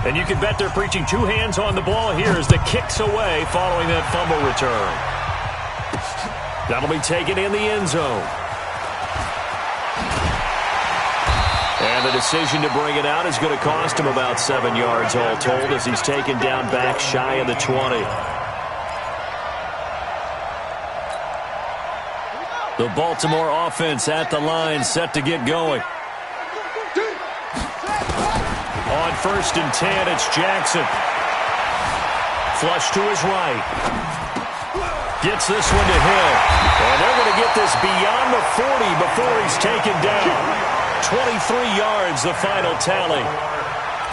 And you can bet they're preaching two hands on the ball here as the kick's away following that fumble return. That'll be taken in the end zone. And the decision to bring it out is going to cost him about 7 yards all told as he's taken down back shy of the 20. The Baltimore offense at the line, set to get going. On 1st and 10, it's Jackson. Flush to his right. Gets this one to Hill. And they're going to get this beyond the 40 before he's taken down. 23 yards, the final tally.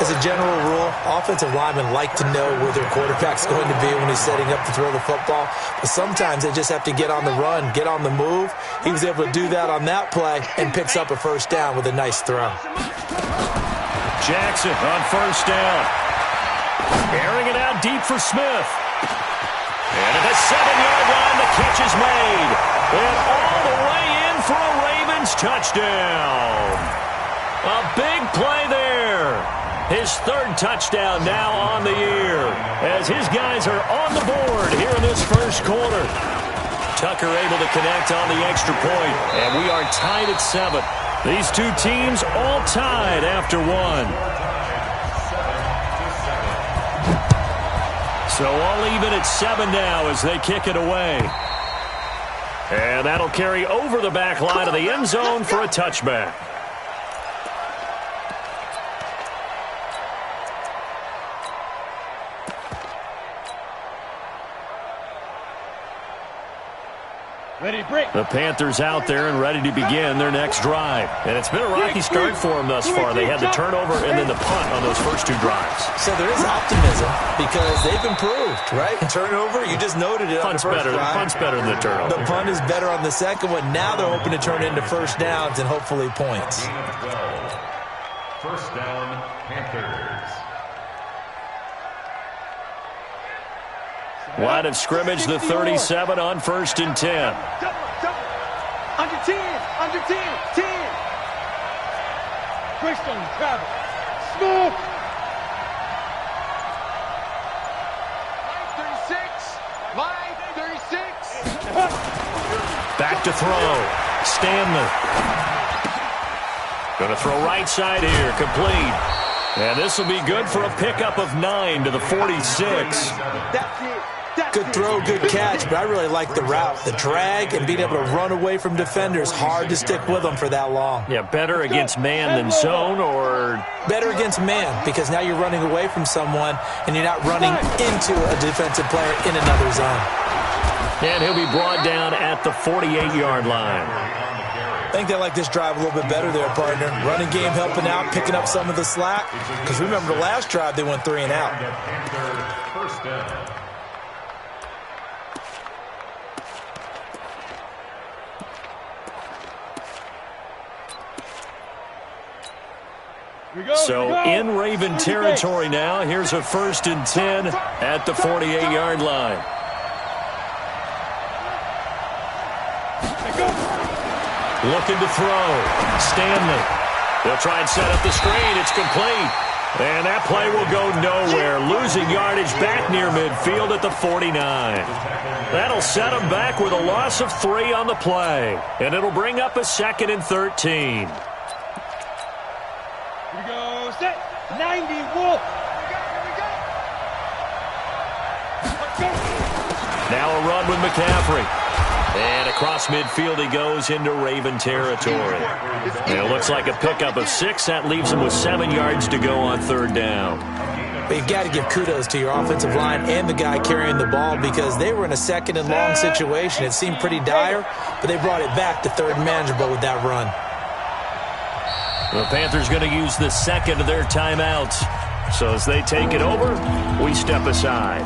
As a general rule, offensive linemen like to know where their quarterback's going to be when he's setting up to throw the football. But sometimes they just have to get on the run, get on the move. He was able to do that on that play and picks up a first down with a nice throw. Jackson on 1st down. Airing it out deep for Smith. And at the 7-yard line, the catch is made. And all the way in for a Ravens touchdown. A big play there. His 3rd touchdown now on the year as his guys are on the board here in this first quarter. Tucker able to connect on the extra point, and we are tied at 7. These two teams all tied after 1. So all even at 7 now as they kick it away. And that'll carry over the back line of the end zone for a touchback. The Panthers out there and ready to begin their next drive. And it's been a rocky start for them thus far. They had the turnover and then the punt on those first 2 drives. So there is optimism because they've improved, right? Turnover, you just noted it on the first drive. Punt's better than the turnover. The punt is better on the second one. Now they're hoping to turn into first downs and hopefully points. First down, Panthers. Line of scrimmage, the 37 on 1st and 10. Under 10, under 10, 10. Christian travel. Smooth. 36. Back to throw. Stanley. Going to throw right side here, complete. And this will be good for a pickup of 9 to the 46. That's it. Good throw, good catch, but I really like the route, the drag, and being able to run away from defenders. Hard to stick with them for that long. Yeah, better against man than zone, or? Better against man, because now you're running away from someone, and you're not running into a defensive player in another zone. And he'll be brought down at the 48-yard line. I think they like this drive a little bit better there, partner. Running game helping out, picking up some of the slack. Because remember the last drive, they went 3 and out. First down. So in Raven territory now. Here's a 1st and 10 at the 48-yard line. Looking to throw. Stanley. They'll try and set up the screen. It's complete. And that play will go nowhere. Losing yardage back near midfield at the 49. That'll set them back with a loss of 3 on the play. And it'll bring up a 2nd and 13. Here we go. Set. 90 Wolf. Now a run with McCaffrey. And across midfield he goes into Raven territory. And it looks like a pickup of 6. That leaves him with 7 yards to go on 3rd down. But you've got to give kudos to your offensive line and the guy carrying the ball because they were in a 2nd and long situation. It seemed pretty dire, but they brought it back to 3rd and manageable with that run. The Panthers going to use the 2nd of their timeouts. So as they take it over, we step aside.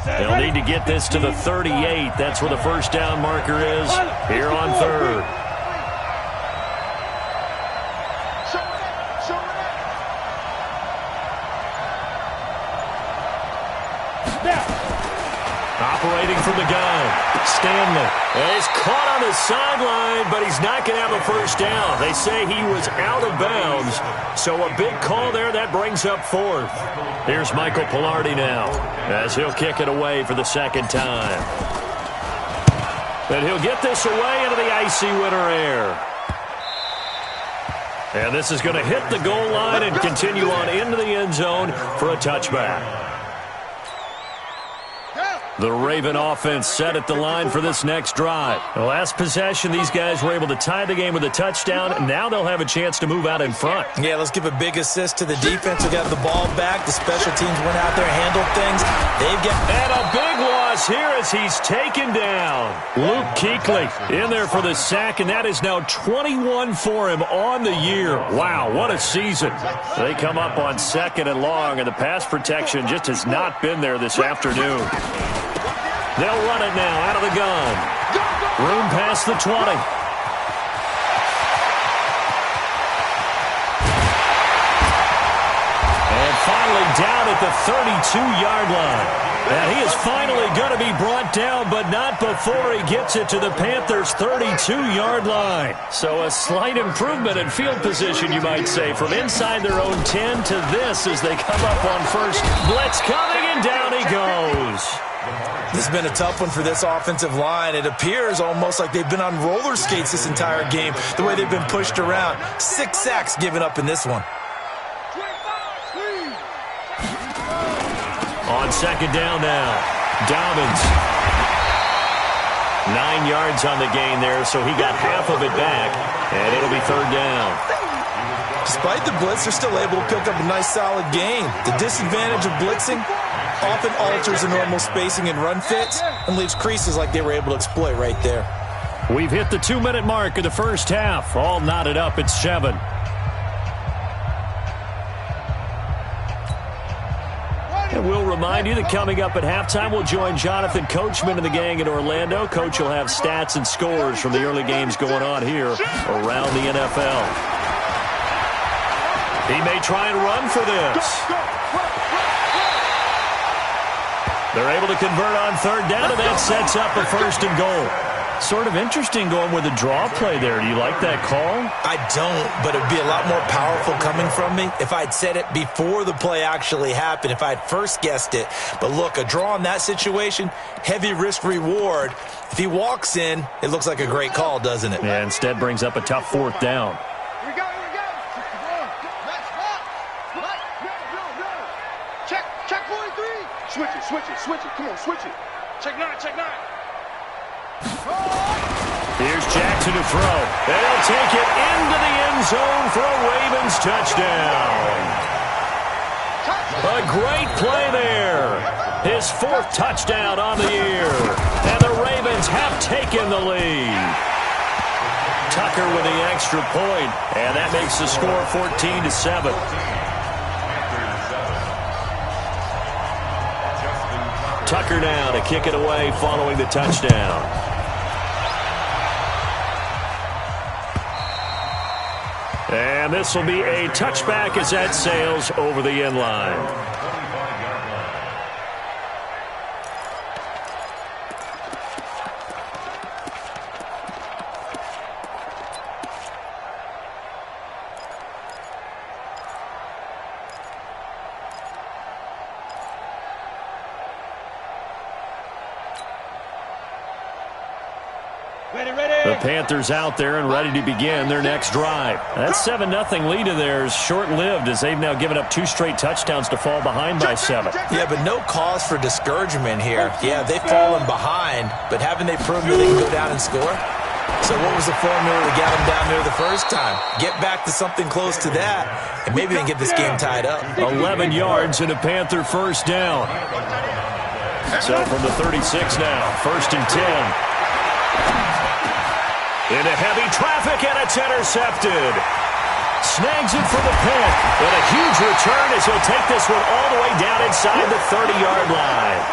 They'll need to get this to the 38. That's where the first down marker is here on 3rd. waiting from the gun. Stanley. He's caught on the sideline, but he's not going to have a first down. They say he was out of bounds, so a big call there. That brings up fourth. Here's Michael Pilardi now, as he'll kick it away for the second time. And he'll get this away into the icy winter air. And this is going to hit the goal line and continue on into the end zone for a touchback. The Raven offense set at the line for this next drive. The last possession, these guys were able to tie the game with a touchdown. Now they'll have a chance to move out in front. Yeah, let's give a big assist to the defense. We got the ball back. The special teams went out there and handled things. And a big loss here as he's taken down. Luke Kuechly in there for the sack, and that is now 21 for him on the year. Wow, what a season. They come up on second and long, and the pass protection just has not been there this afternoon. They'll run it now out of the gun. Room past the 20. And finally down at the 32-yard line. And he is finally going to be brought down, but not before he gets it to the Panthers' 32-yard line. So a slight improvement in field position, you might say, from inside their own 10 to this as they come up on first. Blitz coming, and down he goes. This has been a tough one for this offensive line. It appears almost like they've been on roller skates this entire game, the way they've been pushed around. 6 sacks given up in this one. On second down now, Dobbins. 9 yards on the gain there, so he got half of it back, and it'll be third down. Despite the blitz, they're still able to pick up a nice, solid gain. The disadvantage of blitzing often alters the normal spacing and run fits and leaves creases like they were able to exploit right there. We've hit the 2-minute mark of the first half. All knotted up at 7. And we'll remind you that coming up at halftime, we'll join Jonathan Coachman and the gang in Orlando. Coach will have stats and scores from the early games going on here around the NFL. He may try and run for this. They're able to convert on third down, and that sets up a first and goal. Sort of interesting going with a draw play there. Do you like that call? I don't, but it would be a lot more powerful coming from me if I'd said it before the play actually happened, if I'd first guessed it. But look, a draw in that situation, heavy risk reward. If he walks in, it looks like a great call, doesn't it? Yeah, instead brings up a tough fourth down. Here we go. Check 43. Switch it. Come on, switch it. Check 9. Here's Jackson to throw. They'll take it into the end zone for a Ravens touchdown. A great play there. His 4th touchdown on the year. And the Ravens have taken the lead. Tucker with the extra point, and that makes the score 14-7. Tucker now to kick it away following the touchdown. And this will be a touchback as that sails over the end line. The Panthers out there and ready to begin their next drive. That 7-0 lead of theirs short-lived as they've now given up 2 straight touchdowns to fall behind by 7. Yeah, but no cause for discouragement here. Yeah, they've fallen behind, but haven't they proven that they can go down and score? So what was the formula that got them down there the first time? Get back to something close to that, and maybe they can get this game tied up. 11 yards and a Panther first down. So from the 36 now, 1st and 10. Into heavy traffic, and it's intercepted. Snags it for the pick. And a huge return as he'll take this one all the way down inside the 30-yard line.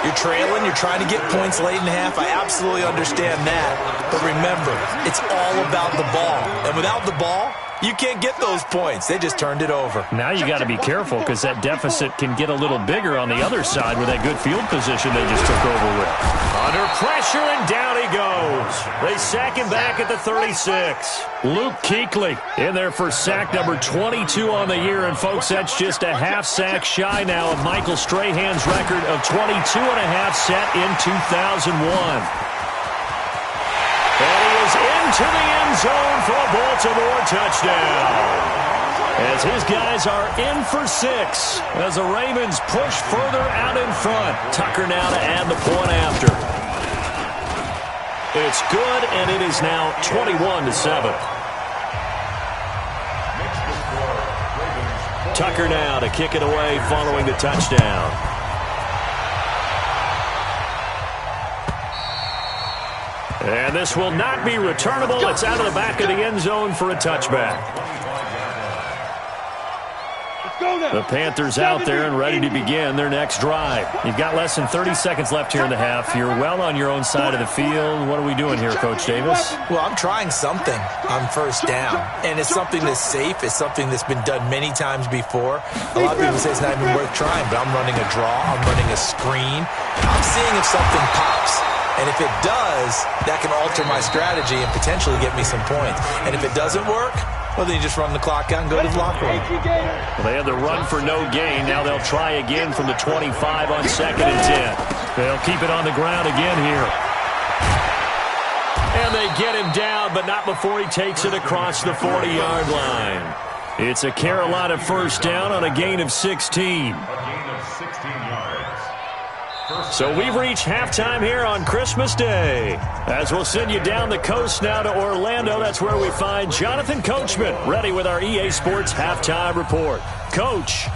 You're trailing, you're trying to get points late in the half. I absolutely understand that. But remember, it's all about the ball. And without the ball, You can't get those points. They just turned it over. Now you got to be careful because that deficit can get a little bigger on the other side with that good field position they just took over with. Under pressure, and down he goes. They sack him back at the 36. Luke Kuechly in there for sack number 22 on the year. And, folks, that's just a half sack shy now of Michael Strahan's record of 22 and a half set in 2001. And he is into the end zone for a Baltimore touchdown. As his guys are in for 6 as the Ravens push further out in front. Tucker now to add the point after. It's good, and it is now 21-7. Tucker now to kick it away following the touchdown. And this will not be returnable. It's out of the back of the end zone for a touchback. The Panthers out there and ready to begin their next drive. You've got less than 30 seconds left here in the half. You're well on your own side of the field. What are we doing here, Coach Davis? Well, I'm trying something on first down. And it's something that's safe. It's something that's been done many times before. A lot of people say it's not even worth trying, but I'm running a draw. I'm running a screen. I'm seeing if something pops. And if it does, that can alter my strategy and potentially get me some points. And if it doesn't work, well, then you just run the clock out and go to the locker room. Well, they had the run for no gain. Now they'll try again from the 25 on 2nd and 10. They'll keep it on the ground again here. And they get him down, but not before he takes it across the 40-yard line. It's a Carolina first down on a gain of 16. So we've reached halftime here on Christmas Day. As we'll send you down the coast now to Orlando, that's where we find Jonathan Coachman ready with our EA Sports Halftime Report. Coach.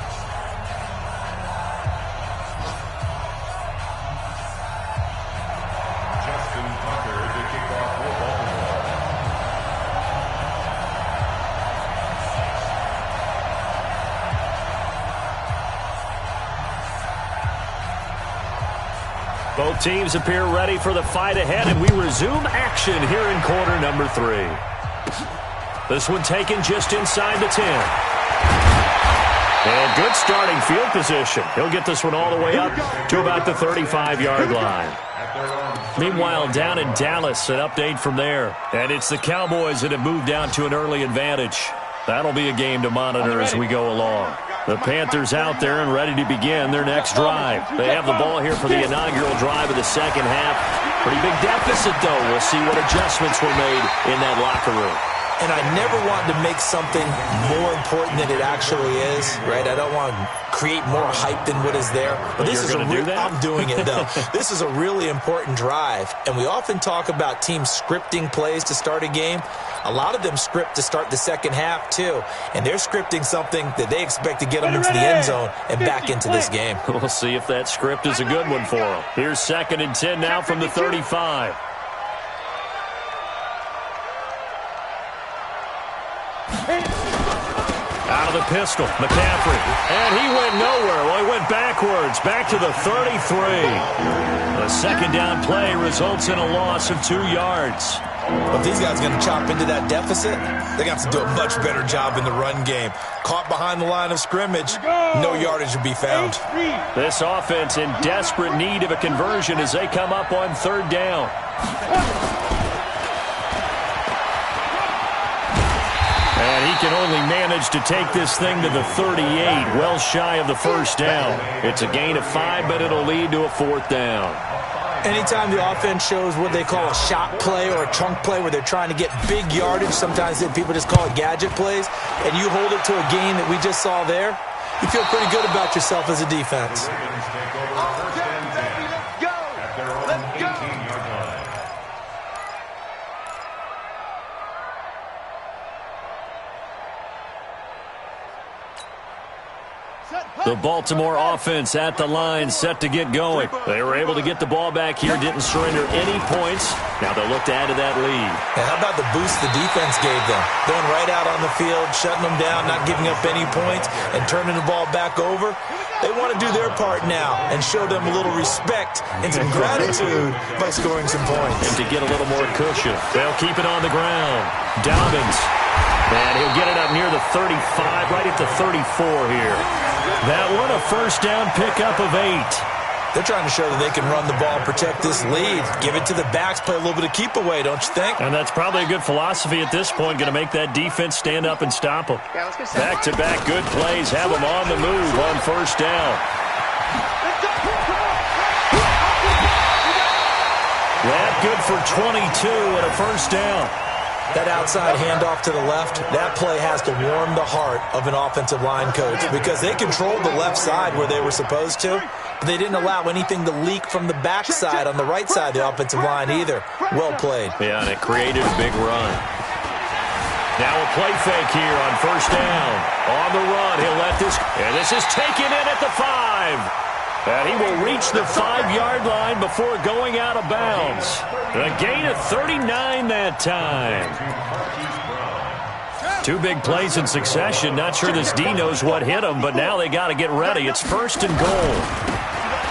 Both teams appear ready for the fight ahead, and we resume action here in quarter number 3. This one taken just inside the 10. And good starting field position. He'll get this one all the way up to about the 35-yard line. Meanwhile, down in Dallas, an update from there. And it's the Cowboys that have moved down to an early advantage. That'll be a game to monitor as we go along. The Panthers out there and ready to begin their next drive. They have the ball here for the inaugural drive of the second half. Pretty big deficit, though. We'll see what adjustments were made in that locker room. And I never want to make something more important than it actually is, right? I don't want to create more hype than what is there. But this is I'm doing it, though. This is a really important drive. And we often talk about teams scripting plays to start a game. A lot of them script to start the second half, too. And they're scripting something that they expect to get them into the end zone and back into this game. We'll see if that script is a good one for them. Here's 2nd and 10 now from the 35. Out of the pistol, McCaffrey. And he went nowhere. Well, he went backwards, back to the 33. A second down play results in a loss of 2 yards. If these guys are going to chop into that deficit, they're going to have to do a much better job in the run game. Caught behind the line of scrimmage, no yardage will be found. This offense in desperate need of a conversion as they come up on 3rd down. And he can only manage to take this thing to the 38, well shy of the first down. It's a gain of 5, but it'll lead to a 4th down. Anytime the offense shows what they call a shot play or a chunk play where they're trying to get big yardage, sometimes people just call it gadget plays, and you hold it to a gain that we just saw there, you feel pretty good about yourself as a defense. The Baltimore offense at the line, set to get going. They were able to get the ball back here, didn't surrender any points. Now they'll look to add to that lead. And how about the boost the defense gave them? Going right out on the field, shutting them down, not giving up any points, and turning the ball back over. They want to do their part now and show them a little respect and some gratitude by scoring some points. And to get a little more cushion, they'll keep it on the ground. Dobbins And he'll get it up near the 35, right at the 34 here. That one, a first down pickup of 8. They're trying to show that they can run the ball, protect this lead, give it to the backs, play a little bit of keep away, don't you think? And that's probably a good philosophy at this point, going to make that defense stand up and stop them. Back-to-back good plays, have them on the move on first down. That good for 22 and a first down. That outside handoff to the left, that play has to warm the heart of an offensive line coach because they controlled the left side where they were supposed to, but they didn't allow anything to leak from the backside on the right side of the offensive line either. Well played. Yeah, and it created a big run. Now a play fake here on first down. On the run, he'll let this, and this is taken in at the 5. And he will reach the 5-yard line before going out of bounds. A gain of 39 that time. 2 big plays in succession. Not sure this D knows what hit him, but now they got to get ready. It's first and goal.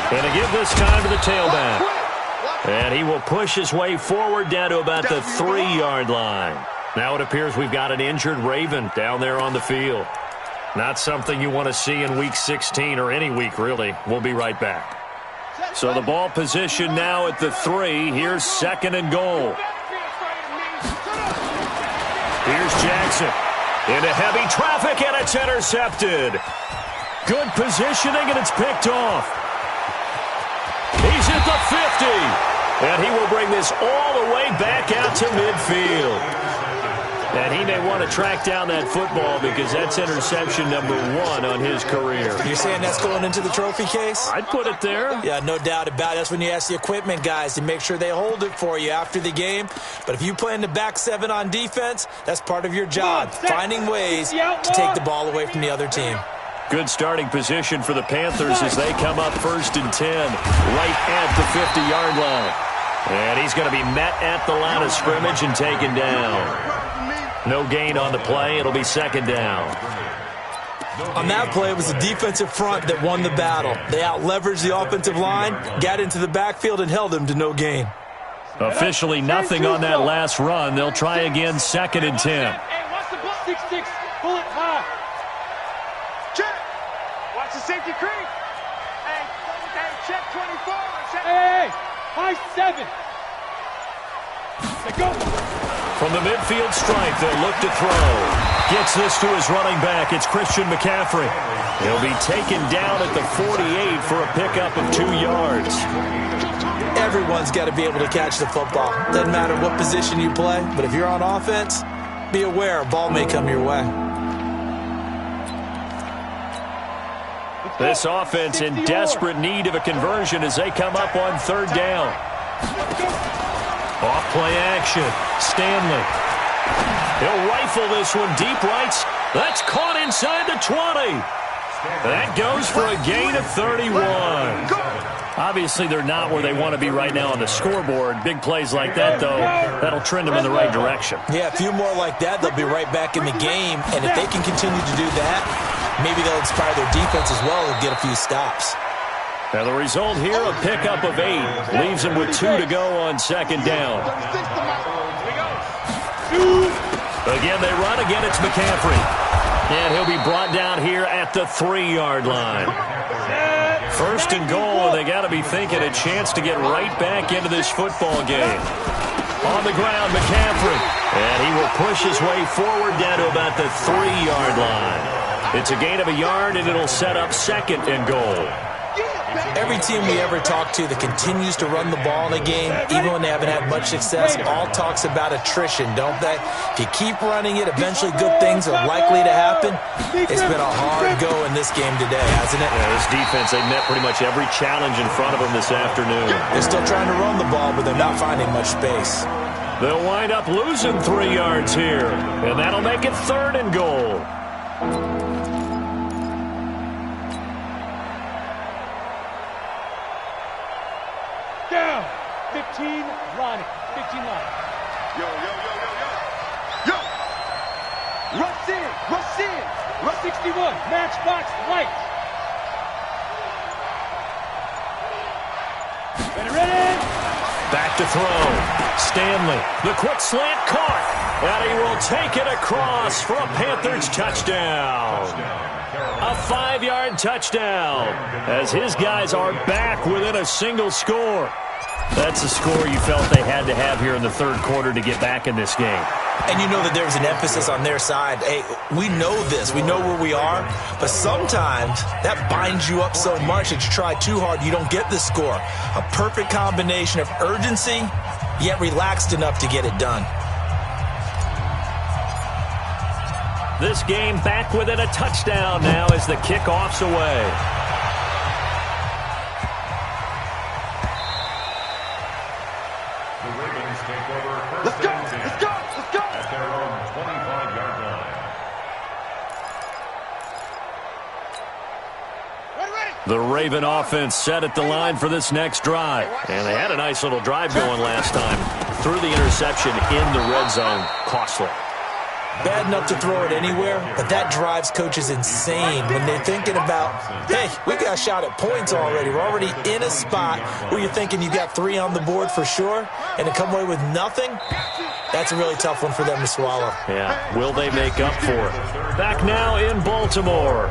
And to give this time to the tailback. And he will push his way forward down to about the 3-yard line. Now it appears we've got an injured Raven down there on the field. Not something you want to see in Week 16 or any week, really. We'll be right back. So the ball position now at the 3. Here's second and goal. Here's Jackson. Into heavy traffic, and it's intercepted. Good positioning, and it's picked off. He's at the 50. And he will bring this all the way back out to midfield. And he may want to track down that football because that's interception number 1 on his career. You're saying that's going into the trophy case? I'd put it there. Yeah, no doubt about it. That's when you ask the equipment guys to make sure they hold it for you after the game. But if you play in the back 7 on defense, that's part of your job, finding ways to take the ball away from the other team. Good starting position for the Panthers as they come up first and 10, right at the 50-yard line. And he's going to be met at the line of scrimmage and taken down. No gain on the play. It'll be second down. On that play, it was the defensive front that won the battle. They out-leveraged the offensive line, got into the backfield, and held them to no gain. Officially nothing on that last run. They'll try again, second and 10. Hey, watch the 6-6. Pull it high. Check. Watch the safety creep. Hey, check 24. Check. Hey, high 7. Let's go. From the midfield stripe, they'll look to throw. Gets this to his running back. It's Christian McCaffrey. He'll be taken down at the 48 for a pickup of 2 yards. Everyone's got to be able to catch the football. Doesn't matter what position you play, but if you're on offense, be aware a ball may come your way. This offense in desperate need of a conversion as they come up on third down. Off play action. Stanley. He'll rifle this one deep right. That's caught inside the 20. That goes for a gain of 31. Obviously, they're not where they want to be right now on the scoreboard. Big plays like that, though, that'll trend them in the right direction. Yeah, a few more like that, they'll be right back in the game. And if they can continue to do that, maybe they'll inspire their defense as well and get a few stops. Now the result here, a pickup of 8. Leaves him with 2 to go on second down. Again, they run. Again, it's McCaffrey. And he'll be brought down here at the 3-yard line. First and goal, and they got to be thinking a chance to get right back into this football game. On the ground, McCaffrey. And he will push his way forward down to about the 3-yard line. It's a gain of a yard, and it'll set up second and goal. Every team we ever talk to that continues to run the ball in a game, even when they haven't had much success, all talks about attrition, don't they? If you keep running it, eventually good things are likely to happen. It's been a hard go in this game today, hasn't it? Yeah, this defense, they've met pretty much every challenge in front of them this afternoon. They're still trying to run the ball, but they're not finding much space. They'll wind up losing 3 yards here, and that'll make it third and goal. Down. 15 line. 15 line. Yo. Rush in. Rush 61. Matchbox light. Ready. Back to throw. Stanley. The quick slant caught. And he will take it across for a Panthers touchdown. A 5-yard touchdown as his guys are back within a single score. That's a score you felt they had to have here in the third quarter to get back in this game. And you know that there's an emphasis on their side. Hey, we know this. We know where we are. But sometimes that binds you up so much that you try too hard, you don't get the score. A perfect combination of urgency, yet relaxed enough to get it done. This game back within a touchdown now as the kickoff's away. The Ravens take over first and 10. Let's go! At their own 25-yard line. Ready! The Raven offense set at the line for this next drive. And they had a nice little drive going last time. Threw the interception in the red zone. Costly. Bad enough to throw it anywhere, but that drives coaches insane when they're thinking about, hey, we got a shot at points already. We're already in a spot where you're thinking you got 3 on the board for sure, and to come away with nothing, that's a really tough one for them to swallow. Yeah, will they make up for it? Back now in Baltimore.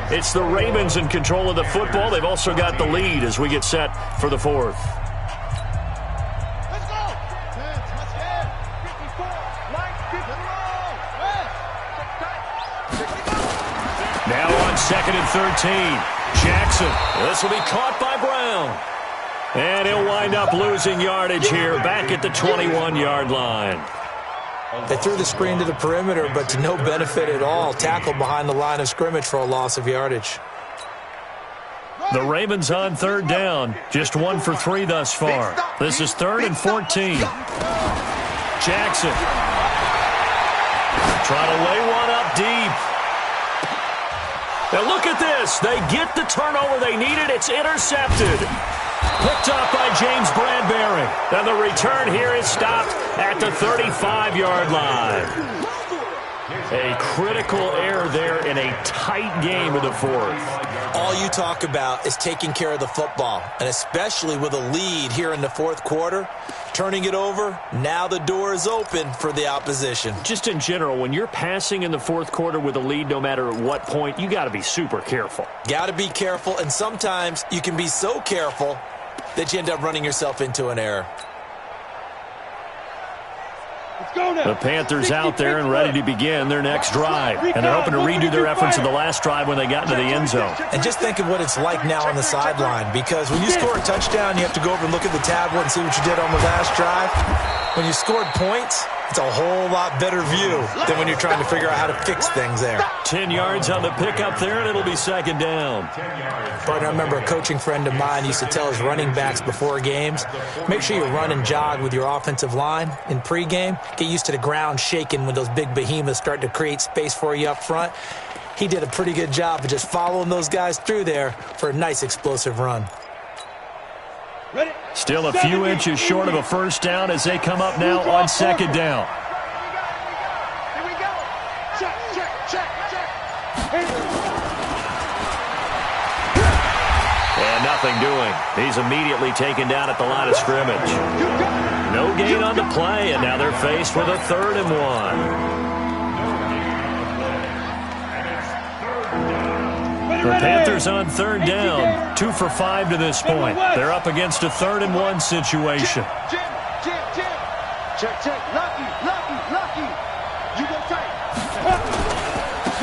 It's the Ravens in control of the football. They've also got the lead as we get set for the fourth. Let's go! Now on 2nd and 13. Jackson. This will be caught by Brown. And he'll wind up losing yardage here back at the 21-yard line. They threw the screen to the perimeter, but to no benefit at all. Tackled behind the line of scrimmage for a loss of yardage. The Ravens on 3rd down. Just 1 for 3 thus far. This is 3rd and 14. Jackson. Trying to lay one up deep. And look at this. They get the turnover they needed. It's intercepted. Picked up by James Bradbury. And the return here is stopped at the 35-yard line. A critical error there in a tight game in the fourth. All you talk about is taking care of the football, and especially with a lead here in the fourth quarter, turning it over, now the door is open for the opposition. Just in general, when you're passing in the fourth quarter with a lead, no matter at what point, you got to be super careful. Got to be careful, and sometimes you can be so careful that you end up running yourself into an error. The Panthers out there and ready to begin their next drive. And they're hoping to redo their efforts in the last drive when they got into the end zone. And just think of what it's like now on the sideline, because when you score a touchdown, you have to go over and look at the tablet and see what you did on the last drive. When you scored points, it's a whole lot better view than when you're trying to figure out how to fix things there. 10 yards on the pickup there, and it'll be 2nd down. But I remember a coaching friend of mine used to tell his running backs before games, make sure you run and jog with your offensive line in pregame. Get used to the ground shaking when those big behemoths start to create space for you up front. He did a pretty good job of just following those guys through there for a nice explosive run. Still a few inches short of a first down as they come up now on 2nd down. Here we go. Check. And nothing doing. He's immediately taken down at the line of scrimmage. No gain on the play, and now they're faced with a 3rd and 1. The Panthers on 3rd down, 2 for 5 to this point. They're up against a 3rd and 1 situation. Check. Lucky. You go tight.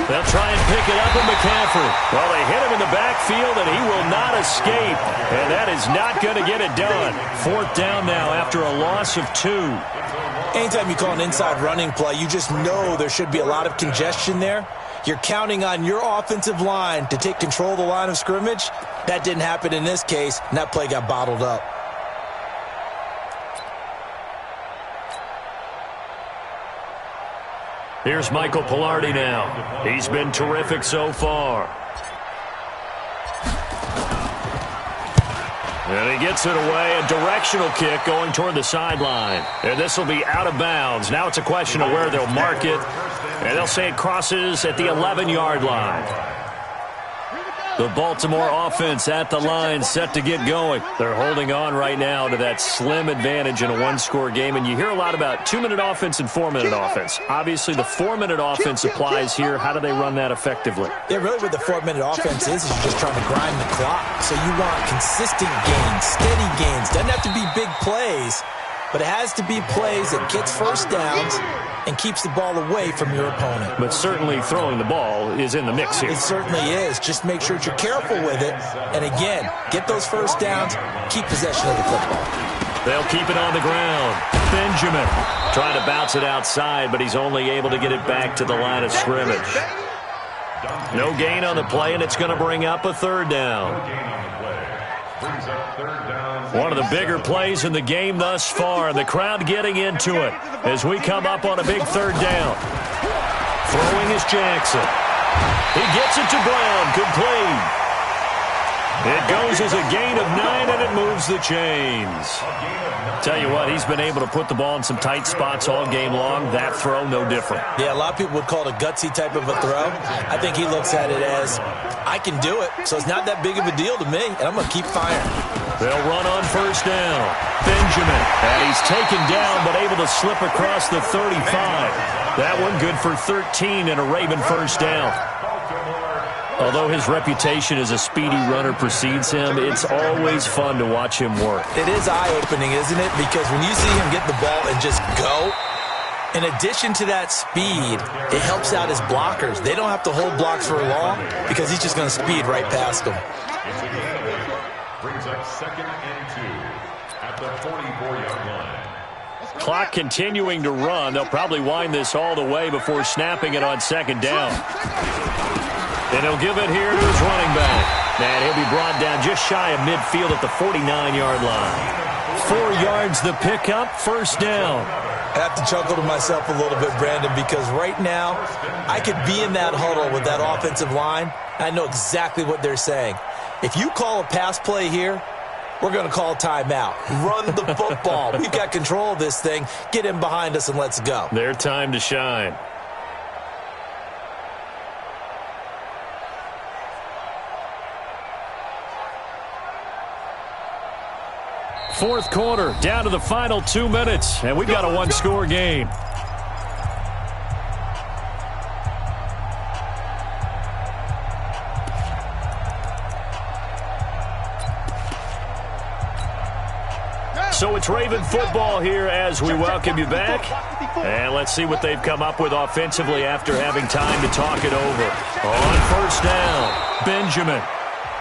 They'll try and pick it up in McCaffrey. Well, they hit him in the backfield, and he will not escape. And that is not going to get it done. 4th down now after a loss of 2. Anytime you call an inside running play, you just know there should be a lot of congestion there. You're counting on your offensive line to take control of the line of scrimmage. That didn't happen in this case, and that play got bottled up. Here's Michael Pilardi now. He's been terrific so far. And he gets it away, a directional kick going toward the sideline. And this will be out of bounds. Now it's a question of where they'll mark it. And they'll say it crosses at the 11-yard line. The Baltimore offense at the line, set to get going. They're holding on right now to that slim advantage in a one-score game, and you hear a lot about 2-minute offense and 4-minute offense. Obviously, the 4-minute offense applies here. How do they run that effectively? Yeah, really what the 4-minute offense is you're just trying to grind the clock. So you want consistent gains, steady gains. Doesn't have to be big plays, but it has to be plays that gets first downs and keeps the ball away from your opponent. But certainly throwing the ball is in the mix here. It certainly is. Just make sure that you're careful with it. And again, get those first downs, keep possession of the football. They'll keep it on the ground. Benjamin trying to bounce it outside, but he's only able to get it back to the line of scrimmage. No gain on the play, and it's going to bring up a third down. One of the bigger plays in the game thus far. The crowd getting into it as we come up on a big third down. Throwing is Jackson. He gets it to Brown. Complete. It goes as a gain of 9, and it moves the chains. Tell you what, he's been able to put the ball in some tight spots all game long. That throw, no different. Yeah, a lot of people would call it a gutsy type of a throw. I think he looks at it as, I can do it, so it's not that big of a deal to me, and I'm going to keep firing. They'll run on first down. Benjamin, and he's taken down but able to slip across the 35. That one good for 13 and a Raven first down. Although his reputation as a speedy runner precedes him, it's always fun to watch him work. It is eye-opening, isn't it? Because when you see him get the ball and just go, in addition to that speed, it helps out his blockers. They don't have to hold blocks for long because he's just going to speed right past them. Brings up 2nd and 2 at the 44-yard line. Clock continuing to run. They'll probably wind this all the way before snapping it on second down. And he'll give it here to his running back. And he'll be brought down just shy of midfield at the 49-yard line. 4 yards the pickup, first down. I have to chuckle to myself a little bit, Brandon, because right now I could be in that huddle with that offensive line. I know exactly what they're saying. If you call a pass play here, we're going to call timeout. Run the football. We've got control of this thing. Get in behind us and let's go. Their time to shine. Fourth quarter, down to the final 2 minutes, and we've got a one-score game. So it's Raven football here as we welcome you back. And let's see what they've come up with offensively after having time to talk it over. On first down, Benjamin.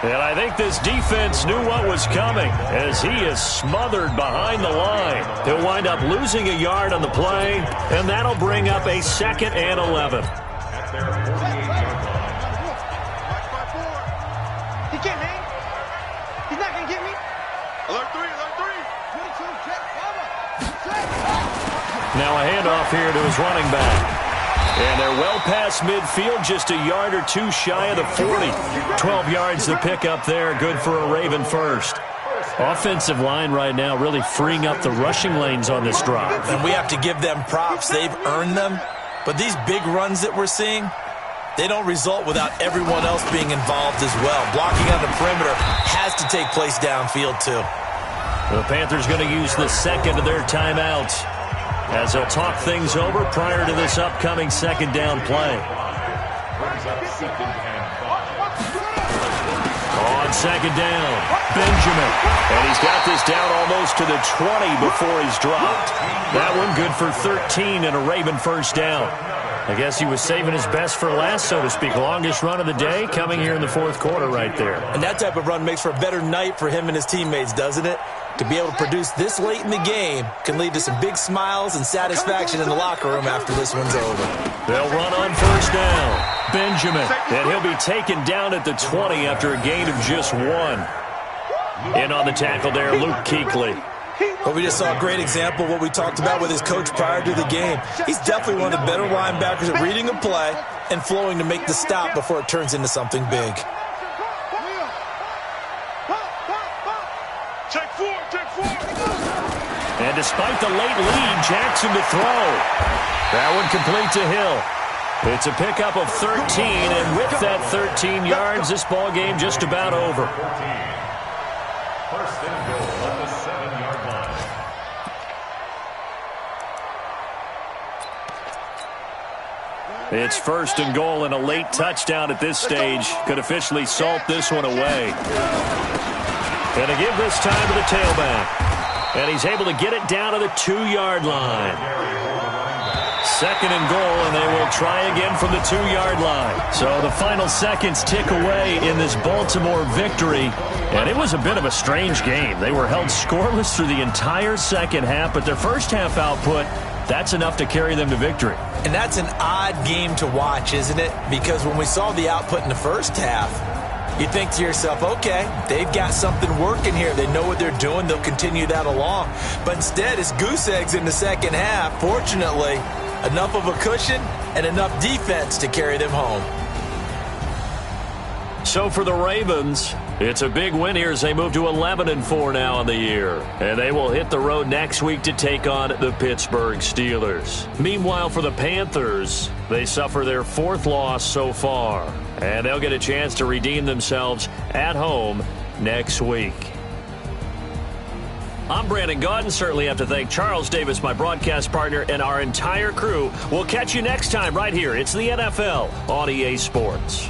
And I think this defense knew what was coming as he is smothered behind the line. He'll wind up losing a yard on the play, and that'll bring up a 2nd and 11. At their 48-yard line. He can't hang. He's not going to get me. Alert 3, alert 3. 22, check, Now a handoff here to his running back. And they're well past midfield, just a yard or two shy of the 40. 12 yards to pick up there, good for a Raven first. Offensive line right now really freeing up the rushing lanes on this drive. And we have to give them props. They've earned them. But these big runs that we're seeing, they don't result without everyone else being involved as well. Blocking on the perimeter has to take place downfield too. The Panthers going to use the second of their timeouts as they'll talk things over prior to this upcoming second down play. On second down, Benjamin. And he's got this down almost to the 20 before he's dropped. That one good for 13 and a Raven first down. I guess he was saving his best for last, so to speak. Longest run of the day coming here in the fourth quarter right there. And that type of run makes for a better night for him and his teammates, doesn't it? To be able to produce this late in the game can lead to some big smiles and satisfaction in the locker room after this one's over. They'll run on first down. Benjamin, and he'll be taken down at the 20 after a gain of just 1. In on the tackle there, Luke Kuechly. Well, we just saw a great example of what we talked about with his coach prior to the game. He's definitely one of the better linebackers at reading a play and flowing to make the stop before it turns into something big. And despite the late lead, Jackson to throw. That one complete to Hill. It's a pickup of 13, and with that 13 yards, this ball game just about over. 14. First and goal at the 7-yard line. It's first and goal, and a late touchdown at this stage could officially salt this one away. And to give this time to the tailback. And he's able to get it down to the 2-yard line. Second and goal, and they will try again from the 2-yard line. So the final seconds tick away in this Baltimore victory. And it was a bit of a strange game. They were held scoreless through the entire second half, but their first half output, that's enough to carry them to victory. And that's an odd game to watch, isn't it? Because when we saw the output in the first half, you think to yourself, okay, they've got something working here. They know what they're doing. They'll continue that along. But instead, it's goose eggs in the second half. Fortunately, enough of a cushion and enough defense to carry them home. So for the Ravens, it's a big win here as they move to 11-4 now on the year. And they will hit the road next week to take on the Pittsburgh Steelers. Meanwhile, for the Panthers, they suffer their 4th loss so far. And they'll get a chance to redeem themselves at home next week. I'm Brandon Gaudin. Certainly have to thank Charles Davis, my broadcast partner, and our entire crew. We'll catch you next time right here. It's the NFL on EA Sports.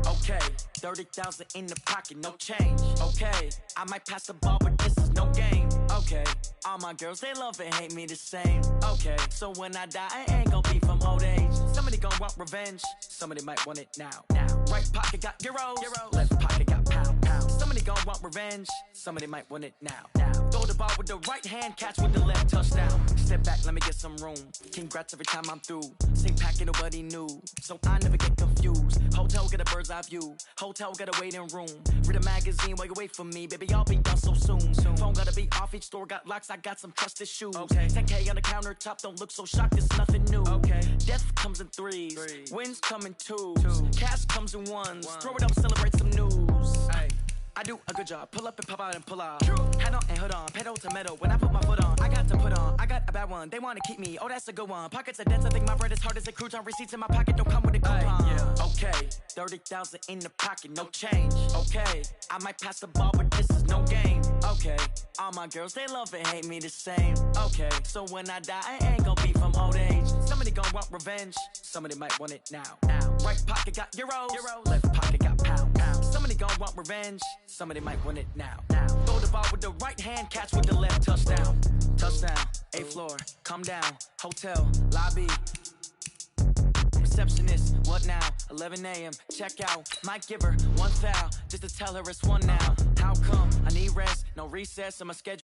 Okay, 30,000 in the pocket, no change. Okay, I might pass the ball, but this is no game. Okay, all my girls, they love and hate me the same. Okay, so when I die, I ain't gon' be from old age. Somebody gon' want revenge, somebody might want it now. Right pocket got euros, left pocket got pound. Somebody gon' want revenge, somebody might want it now. Throw the ball with the right hand, catch with the left, touchdown. Step back, let me get some room. Congrats every time I'm through. Same packet, nobody knew, so I never get confused. Hotel get a bird's eye view. Hotel got a waiting room. Read a magazine while you wait for me, baby. I'll be done so soon. Phone gotta be off. Each store got locks. I got some trusted shoes. 10K on the countertop. Don't look so shocked. It's nothing new. Death comes in threes. Wins come in twos. Cash comes in ones. Throw it up, celebrate some news. I do a good job. Pull up and pop out and pull out. Head on and hood on. Pedal to metal. When I put my foot on, I got to put on. I got a bad one. They want to keep me. Oh, that's a good one. Pockets are dense. I think my bread is hard as a crouton. Receipts in my pocket don't come with a coupon. Okay, 30,000 in the pocket, no change. Okay, I might pass the ball, but this is no game. Okay, all my girls, they love and hate me the same. Okay, so when I die, I ain't gon' be from old age. Somebody gon' want revenge. Somebody might want it now. Right pocket got euros. Left pocket got pound. Somebody gon' want revenge. Somebody might want it now. Throw the ball with the right hand, catch with the left, touchdown. Touchdown, 8th floor, come down. Hotel, lobby. Receptionist, what now? 11 a.m., check out. Might give her one foul, just to tell her it's one now. How come? I need rest, no recess, and my schedule.